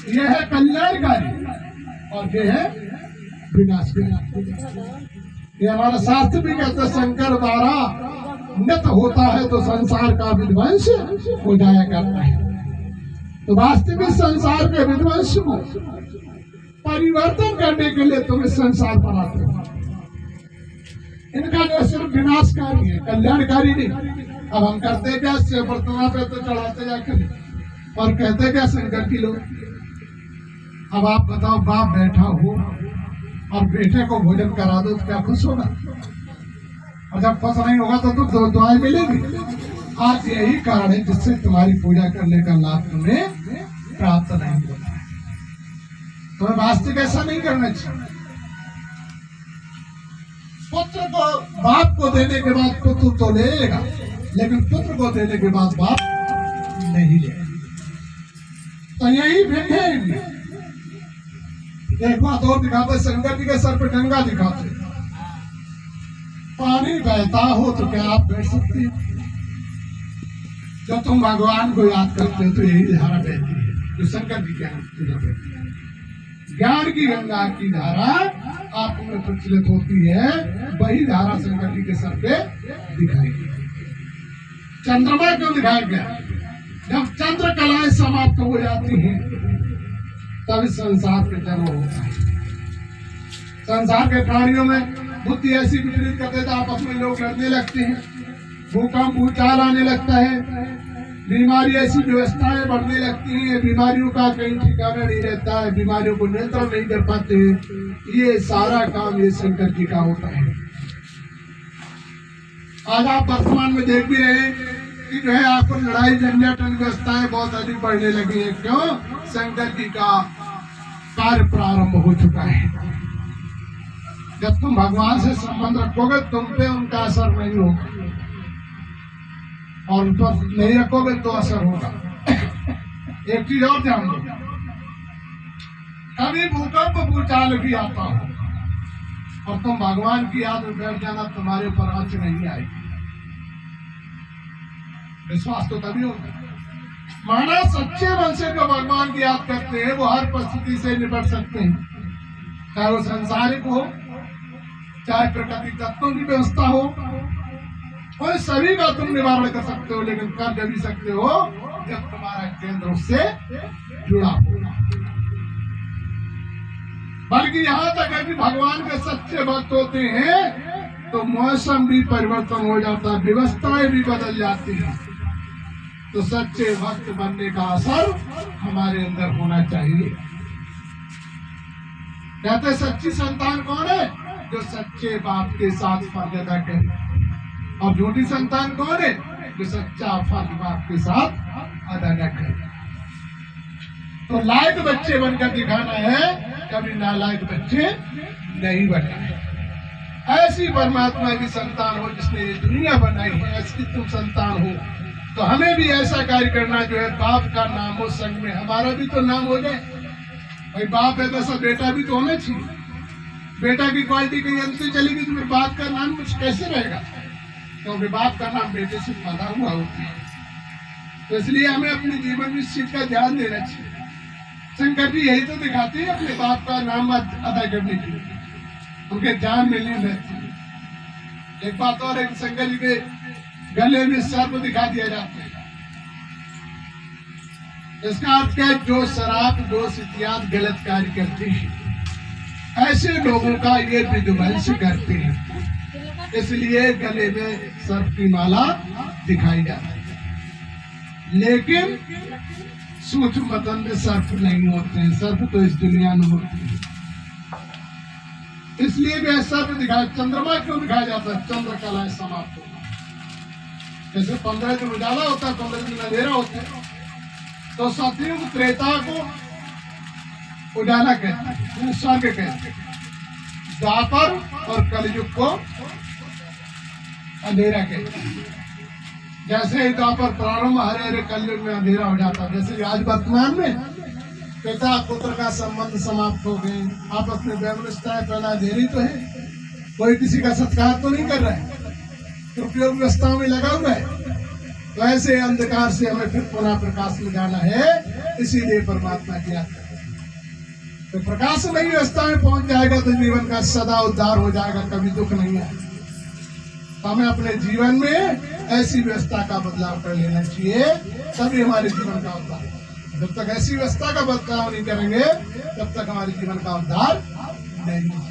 ये है कल्याणकारी और ये है विनाशकारी। ये हमारा शास्त्र भी कहते हैं शंकर द्वारा नत होता है तो संसार का विध्वंस हो जाया करता है। तो वास्तविक संसार के विध्वंस को परिवर्तन करने के लिए तुम इस संसार पर आते हो। इनका जो सिर्फ विनाशकारी है, कल्याणकारी नहीं। अब हम करते क्या, प्रतिमा पे तो चढ़ाते जाकर और कहते क्या शंकर की लोग। अब आप बताओ, बाप बैठा हो और बेटे को भोजन करा दो तो क्या खुश होगा? और जब खुश नहीं होगा तो तुम दुआएं मिलेगी। आज यही कारण है जिससे तुम्हारी पूजा करने का लाभ तुम्हें प्राप्त नहीं होता है। तुम्हें वास्तविक ऐसा नहीं करना चाहिए। पुत्र को बाप को देने के बाद पुत्र तो लेगा, लेकिन पुत्र को देने के बाद बाप नहीं लेगा। तो यही भिन्न है इनमें। एक बात और दिखाते, शंकर जी के सर पे गंगा दिखाते। पानी बहता हो तो क्या आप बैठ सकते हैं? जब तुम भगवान को याद करते हो तो यही धारा बहती है जो शंकर जी के बहती है। ज्ञान की गंगा की धारा आप में प्रचलित होती है, वही धारा शंकर जी के सर पे दिखाई गई। चंद्रमा क्यों दिखाया गया? जब चंद्र कलाएं समाप्त हो जाती हैं तब संसार के जन्म होता है। संसार के प्राणियों में बुद्धि ऐसी विपरीत करते थे, आपस में लोग लड़ने लगते हैं, भूकंप भूचाल आने लगता है, बीमारी ऐसी व्यवस्थाएं बढ़ने लगती हैं, बीमारियों का कहीं ठिकाना नहीं रहता है, बीमारियों को नियंत्रण नहीं कर पाते। ये सारा काम ये शंकर जी का होता है। आज आप वर्तमान में देख भी रहे हैं कि जो है आपको लड़ाई झंझट व्यवस्थाएं बहुत अधिक बढ़ने लगी है। क्यों? शंकर जी का कार्य प्रारंभ हो चुका है। जब तुम भगवान से संबंध रखोगे तुम पे उनका असर नहीं होगा, और उन पर नहीं रखोगे तो असर होगा। एक चीज और ध्यान दो, कभी भूकंप भूचाल भी आता हो और तुम भगवान की याद में बैठ जाना, तुम्हारे ऊपर आंच नहीं आएगी। विश्वास तो तभी होगा। माना सच्चे मन से जो भगवान की याद करते हैं वो हर परिस्थिति से निपट सकते हैं, चाहे वो सांसारिक हो, चाहे प्रकृति तत्वों की व्यवस्था हो, और सभी का तुम निवारण कर सकते हो। लेकिन कर जब भी सकते हो जब तुम्हारा केंद्र उससे जुड़ा हो। बल्कि यहाँ तक है कि भगवान के सच्चे भक्त होते हैं तो मौसम भी परिवर्तन हो जाता है, व्यवस्थाएं भी बदल जाती हैं। तो सच्चे भक्त बनने का असर हमारे अंदर होना चाहिए। कहते सच्ची संतान कौन है? जो सच्चे बाप के साथ फर्ज अदा करे। और झूठी संतान कौन है? जो सच्चा फर्ज बाप के साथ अदा न करे। तो लायक बच्चे बनकर दिखाना है, कभी नालायक बच्चे नहीं बनना। ऐसी परमात्मा की संतान हो जिसने ये दुनिया बनाई है, ऐसी तुम संतान हो तो हमें भी ऐसा कार्य करना जो है बाप का नाम हो, संग में हमारा भी तो नाम हो जाए। भाई बाप है तो सब बेटा भी तो होना चाहिए। बेटा की क्वालिटी कहीं अंत चलेगी तो फिर बाप का नाम कुछ कैसे रहेगा? क्योंकि बाप का नाम बेटे से पैदा हुआ होता है। तो इसलिए हमें अपने जीवन में इस चीज का ध्यान देना चाहिए। शंकर जी यही तो दिखाते हैं अपने बाप का नाम अदा करने के लिए, उनके ध्यान में लीन रहती है। एक बात और है, शंकर जी के गले में सर्प दिखा दिया जाता है। इसका अर्थ क्या है? जो शराब दोष इत्यादि गलत कार्य करते हैं ऐसे लोगों का ये विध्वंस करते हैं, इसलिए गले में सर्प की माला दिखाई जाती है। लेकिन सूक्ष्म बदन में सर्प नहीं होते हैं, सर्प तो इस दुनिया में होते हैं। इसलिए भी सर्प दिखाया। चंद्रमा क्यों दिखाया जाता है? चंद्र कलाएं समाप्त होना। जैसे 15 दिन उजाला होता है, 15 दिन अंधेरा होता है। तो सतयुग त्रेता को उजाला कहते हैं, स्वर्ग कहते हैं। द्वापर और कलयुग को अंधेरा कहते हैं। जैसे ही द्वापर प्रारंभ, हरे हरे कलयुग में अंधेरा हो जाता है। जैसे आज वर्तमान में पिता पुत्र का संबंध समाप्त हो गए, आपस में व्यवस्थाएं पहला देरी तो है, कोई किसी का सत्कार तो नहीं कर रहा है, उपयोग व्यवस्थाओं में लगा हुआ है। तो ऐसे अंधकार से हमें फिर पुनः प्रकाश में जाना है। इसीलिए परमात्मा की यात्रा तो प्रकाशमयी व्यवस्था में पहुंच जाएगा तो जीवन का सदा उद्धार हो जाएगा, कभी दुख नहीं है। तो हमें अपने जीवन में ऐसी व्यवस्था का बदलाव कर लेना चाहिए, तभी हमारे जीवन का उद्धार। जब तक ऐसी व्यवस्था का बदलाव नहीं करेंगे तब तक हमारे जीवन का उद्धार नहीं होगा।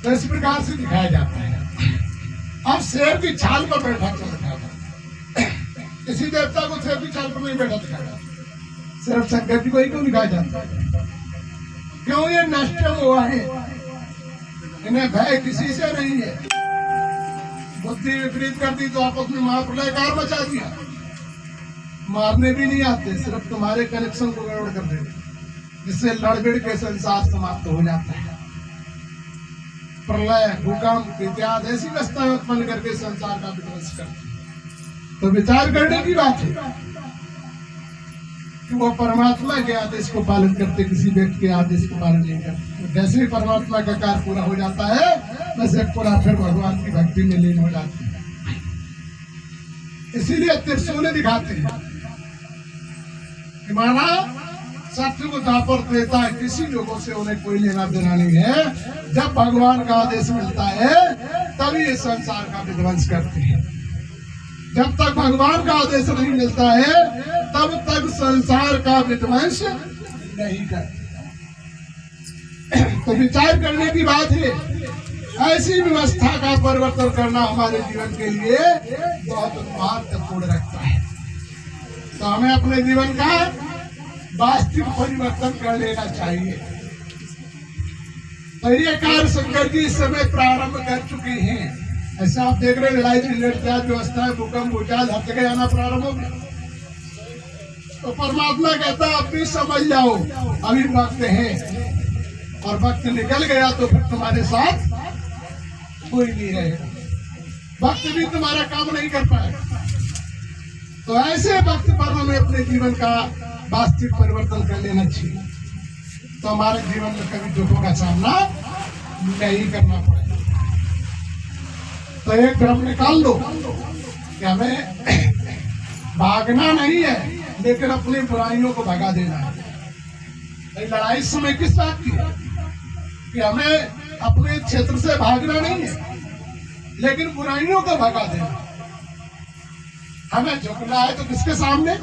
तो इस प्रकार से दिखाया जाता है। अब शेर की छाल पर बैठा कर दिखाया जाता है। किसी देवता को शेर की छाल पर नहीं बैठा दिखाया जाता, सिर्फ शंकर जी को ही क्यों दिखाया जाता है? क्यों? ये नष्ट हुआ है, इन्हें भय किसी से नहीं है। बुद्धि विपरीत कर दी तो आपस में महाप्रलयकार मचा दिया। मारने भी नहीं आते, सिर्फ तुम्हारे कनेक्शन को गड़बड़ कर देते, जिससे लड़बिड़ के संसार समाप्त हो जाता है। प्रलय, भूकंप इत्यादि ऐसी व्यवस्थाएं उत्पन्न करके संसार का विध्वंस करते। तो विचार करने की बात है कि वो परमात्मा के आदेश को पालन करते, किसी व्यक्ति के आदेश को पालन नहीं करते। तो जैसे ही परमात्मा का कार्य पूरा हो जाता है वैसे पूरा फिर भगवान की भक्ति में लीन हो जाते हैं। इसीलिए त्रिशूल दिखाते हैं कि माना सत्य को दापर देता है, किसी लोगों से उन्हें कोई लेना देना नहीं है। जब भगवान का आदेश मिलता है तभी ये संसार का विध्वंस करते हैं। जब तक भगवान का आदेश नहीं मिलता है तब तक संसार का विध्वंस नहीं करते। तो विचार करने की बात है, ऐसी व्यवस्था का परिवर्तन करना हमारे जीवन के लिए बहुत महत्वपूर्ण रखता है। तो हमें अपने जीवन का वास्तविक परिवर्तन कर लेना चाहिए। तो ये कार्य शंकर जी इस समय प्रारंभ कर चुके हैं। ऐसा आप देख रहे हैं, लड़ाई झंझट व्यवस्था है, भूकंप भूचाल हर जगह आना प्रारंभ हो गया। तो परमात्मा कहता है अब भी समझ जाओ, अभी वक्त है, और वक्त निकल गया तो फिर तुम्हारे साथ कोई नहीं रहेगा, वक्त भी तुम्हारा काम नहीं कर पाएगा। तो ऐसे वक्त पर हमें अपने जीवन का वास्तविक परिवर्तन कर लेना चाहिए, तो हमारे जीवन में कभी दुखों का सामना नहीं करना पड़ेगा। तो एक भ्रम निकाल लो कि हमें भागना नहीं है, लेकिन अपनी बुराइयों को भगा देना है। लड़ाई इस समय किस बात की है कि हमें अपने क्षेत्र से भागना नहीं है, लेकिन बुराइयों को भगा देना। हमें झुकना है तो किसके सामने?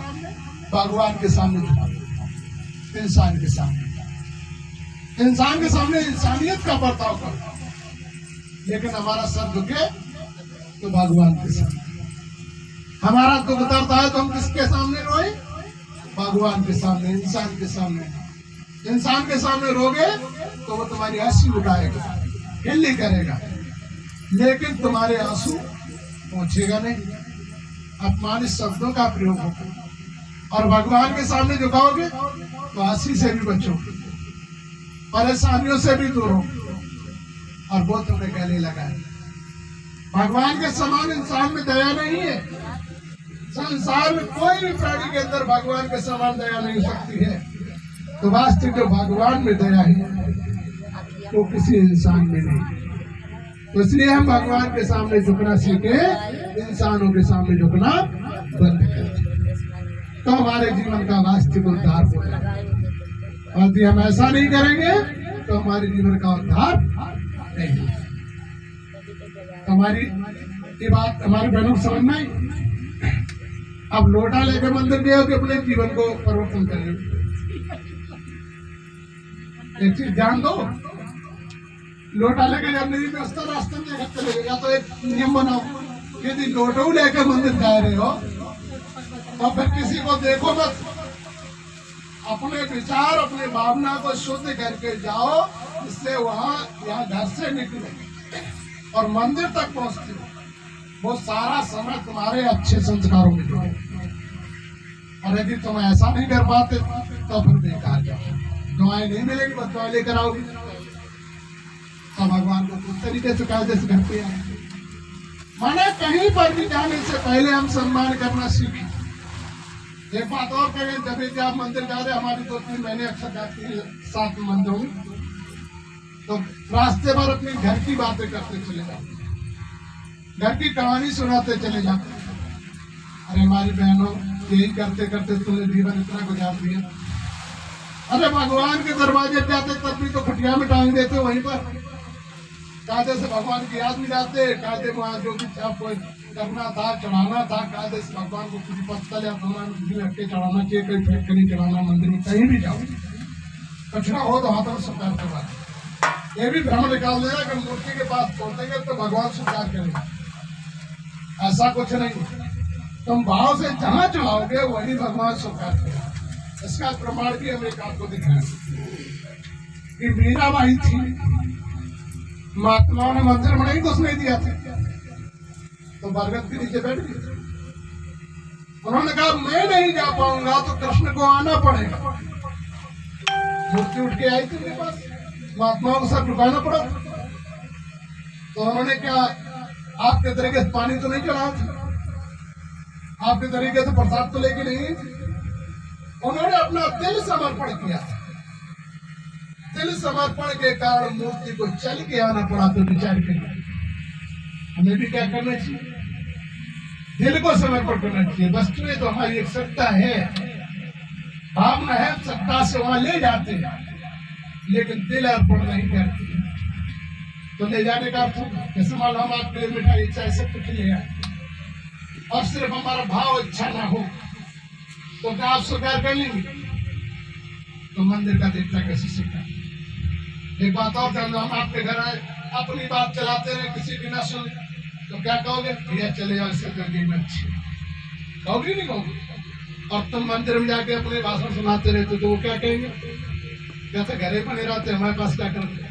भगवान के सामने झुकना, इंसान के सामने। इंसान के सामने इंसानियत का बर्ताव करना, लेकिन हमारा सर झुके तो भगवान के सामने। हमारा दुख दर्द है तो हम किसके सामने रोए? भगवान के सामने, इंसान के सामने। इंसान के सामने रोगे तो वो तुम्हारी हंसी उठाएगा, हिल्ली करेगा, लेकिन तुम्हारे आंसू पहुंचेगा नहीं, अपमानित शब्दों का प्रयोग होगा। और भगवान के सामने झुकाओगे तो हंसी से भी बचोगे, परेशानियों से भी दूर हो, और वो तुम्हें गले लगाए। भगवान के समान इंसान में दया नहीं है। संसार में कोई भी प्राणी के अंदर भगवान के समान दया नहीं हो सकती है। तो वास्तविक जो भगवान में दया है वो किसी इंसान में नहीं। तो इसलिए हम भगवान के सामने झुकना सीखे, इंसानों के सामने झुकना बंद करें, तो हमारे जीवन का वास्तविक उद्धार होगा। और यदि हम ऐसा नहीं करेंगे तो हमारे जीवन का उद्धार नहीं होगा। हमारी ये बात हमारे बहनों को समझ में आई। अब लोटा लेकर मंदिर गए हो कि अपने जीवन को परिवर्तन करें। एक चीज ध्यान दो, लोटा लेकर जब नहीं व्यवस्था रास्ते में चले गए, या तो एक नियम बनाओ, यदि लोटो लेकर मंदिर जा रहे हो तो फिर किसी को देखो मत, अपने विचार अपने भावना को शुद्ध करके जाओ, जिससे वहां यहाँ घर से निकले और मंदिर तक पहुंचते हो वो सारा समय तुम्हारे अच्छे संस्कारों में जाए। और यदि तुम ऐसा नहीं कर पाते तो फिर बेकार जाओ, दुआएं नहीं मिलेगी, बस दुआ लेकर आओगे तो भगवान को किस तरीके से कायदे से करते हैं। माने कहीं पर भी जाने से पहले हम सम्मान करना सीखें। एक बात और करें, जब भी आप मंदिर जा रहे, हमारी 2-3 महीने अक्सर जाती है साथ में मंदिरों में, तो रास्ते भर अपनी घर की बातें करते चले जाते, घर की कहानी सुनाते चले जाते। अरे हमारी बहनों, यही करते करते तुमने जीवन इतना गुजार दिया, अरे भगवान के दरवाजे पे जाते तब भी तो खुटिया में टांग देते वहीं पर। कायदे से भगवान की याद में जाते, कायदे में वहाँ जो भी आपको करना था, चढ़ाना था, कायदे से भगवान को कुछ पत्थर या भगवान को कुछ रख के चढ़ाना चाहिए, कहीं फेंक कर नहीं चढ़ाना, मंदिर में कहीं भी जाओ कचरा हो तो हाथों में स्वीकार करवा। ये भी भ्रम निकाल देगा कि मूर्ति के पास पहुंचेंगे तो भगवान स्वीकार करेंगे, ऐसा कुछ नहीं। तुम भाव से जहां चढ़ाओगे वही भगवान स्वीकार करेगा। इसका प्रमाण भी हम एक आपको दिखाएं कि मीराबाई थी, महात्माओं ने मंदिर में नहीं घुसने दिया था तो बरगद के नीचे बैठ गई। उन्होंने कहा मैं नहीं जा पाऊंगा तो कृष्ण को आना पड़ेगा। मूर्ति उठ के आई थी मेरे पास, महात्माओं को सब रुकाना पड़ा। तो उन्होंने क्या आपके तरीके से पानी तो नहीं चढ़ा था, आपके तरीके से प्रसाद तो लेके नहीं थी। उन्होंने अपना दिल समर्पण किया। दिल समर्पण के कारण मूर्ति को चल के आना पड़ा। तो विचार करिए हमें भी क्या करना चाहिए, दिल को समर्पण करना चाहिए। वस्तु में तो हमारी एक सत्ता है, भावना है, सत्ता से वहां ले जाते हैं, लेकिन दिल अर्पण नहीं करते। तो ले जाने का अर्थ जैसे मान लो हम आपके लिए मिठाई चाहे सब कुछ ले आए और सिर्फ हमारा भाव अच्छा ना हो तो क्या आप स्वीकार कर लेंगे? तो मंदिर का देवता कैसे स्वीकार? एक बात और जान लो, हम आपके घर आए, अपनी बात चलाते रहे, किसी की ना सुन तो क्या कहोगे? भैया चले जाओ, इससे करके मैं अच्छी कहोगे नहीं कहोगे? और तुम मंदिर में जाके अपने भाषण सुनाते रहते तो वो क्या कहेंगे? कहते घरे बने रहते, हमारे पास क्या करते?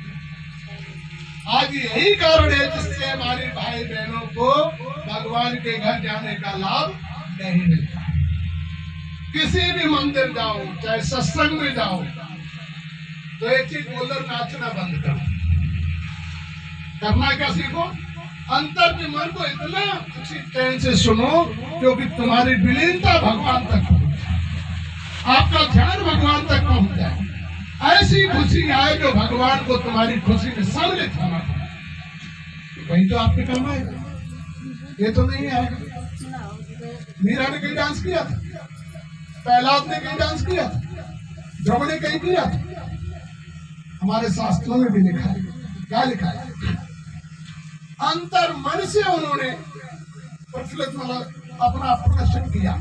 आज यही कारण है जिससे हमारे भाई बहनों को भगवान के घर जाने का लाभ नहीं मिलता। किसी भी मंदिर जाओ, चाहे सत्संग में जाओ, तो एक चीज बोलकर नाचना बंद करो। करना क्या सीखो? अंतर के मन को इतना खुशी चैन से सुनो क्योंकि तुम्हारी विलीनता भगवान तक पहुंच, आपका ध्यान भगवान तक पहुंच जाए। ऐसी खुशी आए जो भगवान को तुम्हारी खुशी में सम्मिलित होना पड़े, वही तो आपके काम आएगा। ये तो नहीं आएगा। मीरा ने कहीं डांस किया था, प्रहलाद ने कहीं डांस किया था, ध्रुव ने कहीं किया था। हमारे शास्त्रों में भी लिखा है, क्या लिखा है? अंतर मन से उन्होंने प्रफुल्लित मतलब अपना प्रदर्शन किया।